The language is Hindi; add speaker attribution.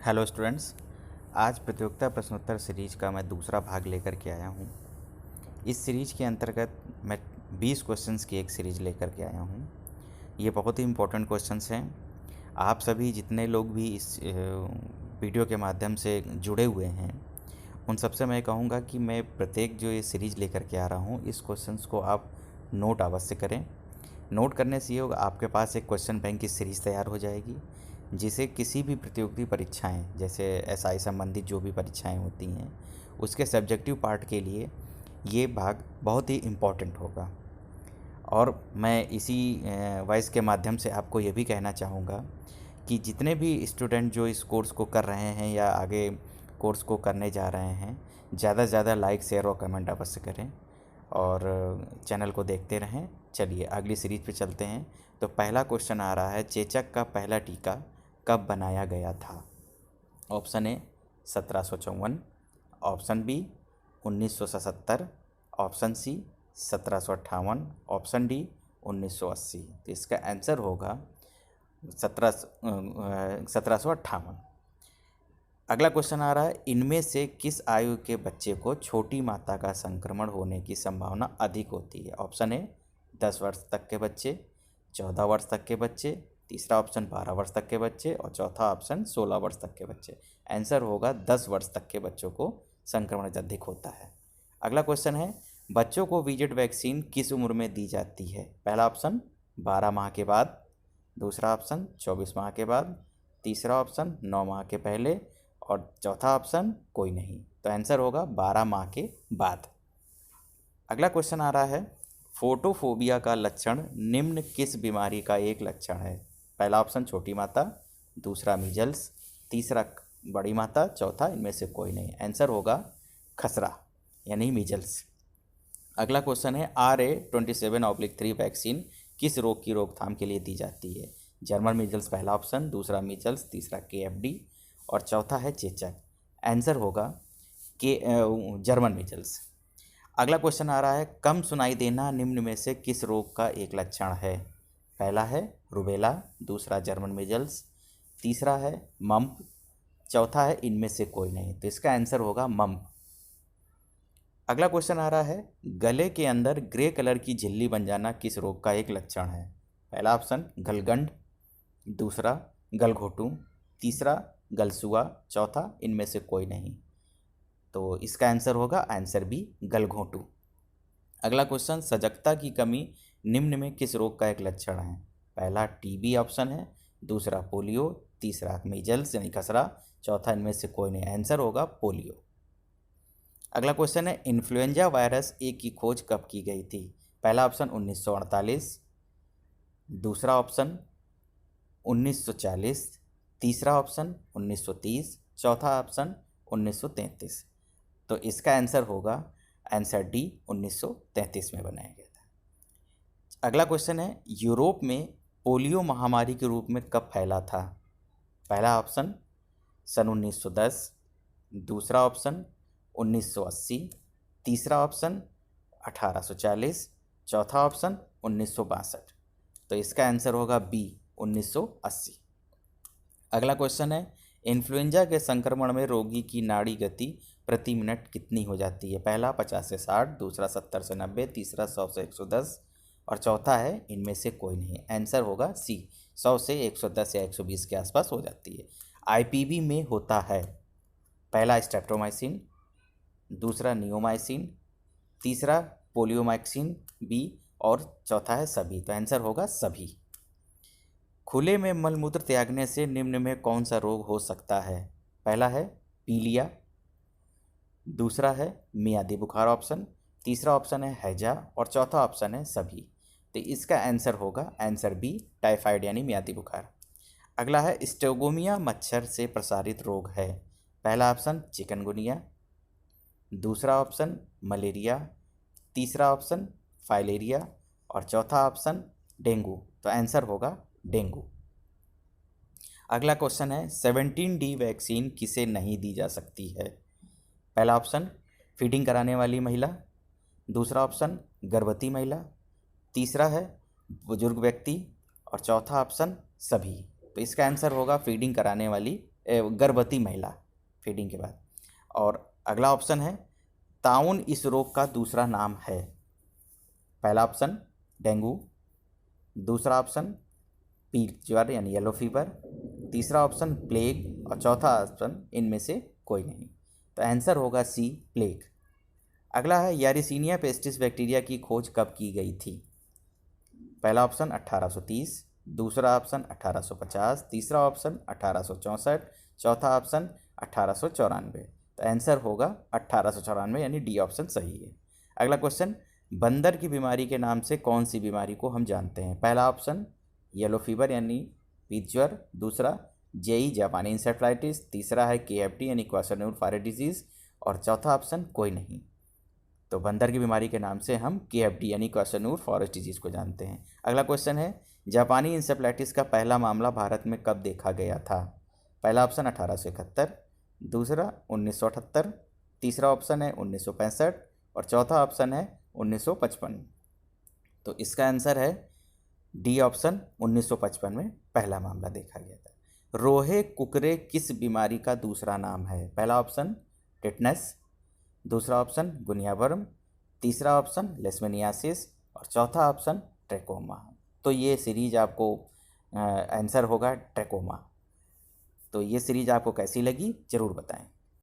Speaker 1: Hello students. आज प्रतियोगिता प्रश्नोत्तर सीरीज का मैं दूसरा भाग लेकर के आया हूँ। इस सीरीज के अंतर्गत मैं 20 क्वेश्चंस की एक सीरीज लेकर के आया हूँ। ये बहुत ही इम्पोर्टेंट क्वेश्चंस हैं। आप सभी जितने लोग भी इस वीडियो के माध्यम से जुड़े हुए हैं, उन सबसे मैं कहूँगा कि मैं प्रत्येक जो ये सीरीज लेकर के आ रहा हूँ, इस क्वेश्चंस को आप नोट अवश्य करें। नोट करने से ये होगा, आपके पास एक क्वेश्चन बैंक की सीरीज़ तैयार हो जाएगी, जिसे किसी भी प्रतियोगी परीक्षाएं, जैसे एसआई संबंधित जो भी परीक्षाएं होती हैं, उसके सब्जेक्टिव पार्ट के लिए ये भाग बहुत ही इम्पॉर्टेंट होगा। और मैं इसी वॉइस के माध्यम से आपको ये भी कहना चाहूँगा कि जितने भी स्टूडेंट जो इस कोर्स को कर रहे हैं या आगे कोर्स को करने जा रहे हैं, ज़्यादा से ज़्यादा लाइक, शेयर और कमेंट अवश्य करें और चैनल को देखते रहें। चलिए अगली सीरीज पे चलते हैं। तो पहला क्वेश्चन आ रहा है, चेचक का पहला टीका कब बनाया गया था? Option A 1754, option B 1977, option C 1758, option D 1980। तो इसका आंसर होगा 1758। अगला क्वेश्चन आ रहा है, इनमें से किस आयु के बच्चे को छोटी माता का संक्रमण होने की संभावना अधिक होती है? ऑप्शन ए 10 वर्ष तक के बच्चे, 14 वर्ष तक के बच्चे, तीसरा ऑप्शन 12 वर्ष तक के बच्चे और चौथा ऑप्शन 16 वर्ष तक के बच्चे। आंसर होगा 10 वर्ष तक के बच्चों को संक्रमण अधिक होता है। अगला क्वेश्चन है, बच्चों को वीजेड वैक्सीन किस उम्र में दी जाती है? पहला ऑप्शन 12 माह के बाद, दूसरा ऑप्शन 24 माह के बाद, तीसरा ऑप्शन 9 माह के पहले और चौथा ऑप्शन कोई नहीं। तो आंसर होगा 12 माह के बाद। अगला क्वेश्चन आ रहा है, फोटोफोबिया का लक्षण निम्न किस बीमारी का एक लक्षण है? पहला ऑप्शन छोटी माता, दूसरा मीजल्स, तीसरा बड़ी माता, चौथा इनमें से कोई नहीं। आंसर होगा खसरा यानी मीजल्स। अगला क्वेश्चन है, RA27/3 वैक्सीन किस रोग की रोकथाम के लिए दी जाती है? जर्मन मीजल्स पहला ऑप्शन, दूसरा मीजल्स, तीसरा KFD और चौथा है चेचक। आंसर होगा जर्मन मीजल्स। अगला क्वेश्चन आ रहा है, कम सुनाई देना निम्न में से किस रोग का एक लक्षण है? पहला है रूबेला, दूसरा जर्मन मीजल्स, तीसरा है मम्प, चौथा है इनमें से कोई नहीं। तो इसका आंसर होगा मम्प। अगला क्वेश्चन आ रहा है, गले के अंदर ग्रे कलर की झिल्ली बन जाना किस रोग का एक लक्षण है? पहला ऑप्शन गलगंड, दूसरा गलघोटू, तीसरा गलसुआ, चौथा इनमें से कोई नहीं। तो इसका आंसर होगा आंसर बी गलघोटू। अगला क्वेश्चन, सजगता की कमी निम्न में किस रोग का एक लक्षण है? पहला TB ऑप्शन है, दूसरा पोलियो, तीसरा मीजल्स यानी खसरा, चौथा इनमें से कोई नहीं। आंसर होगा पोलियो। अगला क्वेश्चन है, इन्फ्लुएंजा वायरस ए की खोज कब की गई थी? पहला ऑप्शन 1948, दूसरा ऑप्शन 1940, तीसरा ऑप्शन 1930, चौथा ऑप्शन 1933। तो इसका आंसर होगा आंसर डी 1933 में बनाया गया था। अगला क्वेश्चन है, यूरोप में पोलियो महामारी के रूप में कब फैला था? पहला ऑप्शन सन 1910, दूसरा ऑप्शन 1980, तीसरा ऑप्शन 1840, चौथा ऑप्शन 1962। तो इसका आंसर होगा बी 1980। अगला क्वेश्चन है, इन्फ्लुएंजा के संक्रमण में रोगी की नाड़ी गति प्रति मिनट कितनी हो जाती है? पहला 50 से 60, दूसरा 70 से 90, तीसरा 100 से 110 और चौथा है इनमें से कोई नहीं। आंसर होगा सी 100 से 110 या 120 के आसपास हो जाती है। IPV में होता है पहला स्ट्रेप्टोमाइसिन, दूसरा नियोमाइसिन, तीसरा पोलियोमाइसिन बी और चौथा है सभी। तो आंसर होगा सभी। खुले में मलमूत्र त्यागने से निम्न में कौन सा रोग हो सकता है? पहला है पीलिया, दूसरा है मियादी बुखार ऑप्शन, तीसरा ऑप्शन है हैजा और चौथा ऑप्शन है सभी। तो इसका आंसर होगा आंसर बी टाइफाइड यानी मियादी बुखार। अगला है, स्टेगोमिया मच्छर से प्रसारित रोग है। पहला ऑप्शन चिकनगुनिया, दूसरा ऑप्शन मलेरिया, तीसरा ऑप्शन फाइलेरिया और चौथा ऑप्शन डेंगू। तो आंसर होगा डेंगू। अगला क्वेश्चन है, 17D वैक्सीन किसे नहीं दी जा सकती है? पहला ऑप्शन फीडिंग कराने वाली महिला, दूसरा ऑप्शन गर्भवती महिला, तीसरा है बुजुर्ग व्यक्ति और चौथा ऑप्शन सभी। तो इसका आंसर होगा फीडिंग कराने वाली गर्भवती महिला फीडिंग के बाद। और अगला ऑप्शन है ताउन इस रोग का दूसरा नाम है। पहला ऑप्शन डेंगू, दूसरा ऑप्शन पील ज्वर यानी येलो फीवर, तीसरा ऑप्शन प्लेग और चौथा ऑप्शन इनमें से कोई नहीं। तो आंसर होगा सी, प्लेग। अगला है यारिसीनिया पेस्टिस बैक्टीरिया की खोज कब की गई थी। पहला ऑप्शन 1830, दूसरा ऑप्शन 1850, तीसरा ऑप्शन 1864, चौथा ऑप्शन 1894। तो आंसर होगा 1894 यानी डी ऑप्शन सही है। अगला क्वेश्चन, बंदर की बीमारी के नाम से कौन सी बीमारी को हम जानते हैं। पहला ऑप्शन येलो फीवर यानी पीत ज्वर, दूसरा जेई जापानी इंसेफ्लाइटिस, तीसरा है केएफडी यानी क्वाशरनोर फायरस डिजीज और चौथा ऑप्शन कोई नहीं। तो बंदर की बीमारी के नाम से हम केएफडी यानी क्वाशरनोर फायरस डिजीज को जानते हैं। अगला क्वेश्चन है जापानी इंसेफ्लाइटिस का पहला मामला भारत में कब देखा गया था। पहला ऑप्शन 1871, दूसरा 1978, तीसरा ऑप्शन है 1965 और चौथा ऑप्शन है 1955। तो इसका आंसर है डी ऑप्शन, 1955 में पहला मामला देखा गया था। रोहे कुकरे किस बीमारी का दूसरा नाम है। पहला ऑप्शन टिटनस, दूसरा ऑप्शन गुनिया वर्म, तीसरा ऑप्शन लेशमनियासिस और चौथा ऑप्शन ट्रैकोमा। तो ये सीरीज आपको आंसर होगा ट्रैकोमा। तो ये सीरीज आपको कैसी लगी ज़रूर बताएं।